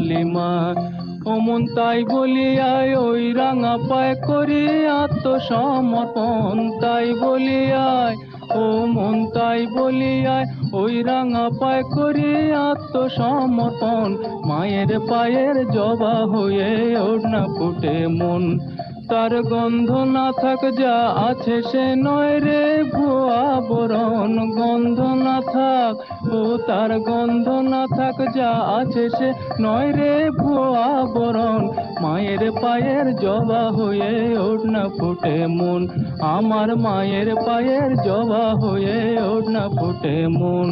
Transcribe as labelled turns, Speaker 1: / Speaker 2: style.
Speaker 1: কালিমা। ও মন তাই বলিয়ায় ওই রাঙা পায় করি আত্মসমর্পণ, তাই বলিয়ায় ও মন তাই বলিয়ায় ওই রাঙা পায় করি আত্মসমর্পণ। মায়ের পায়ের জবা হয়ে ওড়না ফুটে মন, তার গন্ধ না থাক যা আছে সে নয় রে ভুয়া বরণ। গন্ধ না থাক ও তার গন্ধ না থাক যা আছে সে নয় রে ভুয়া বরণ। মায়ের পায়ের জবা হয়ে ওড়না ফুটে মন, আমার মায়ের পায়ের জবা হয়ে ওড়না ফুটে মন।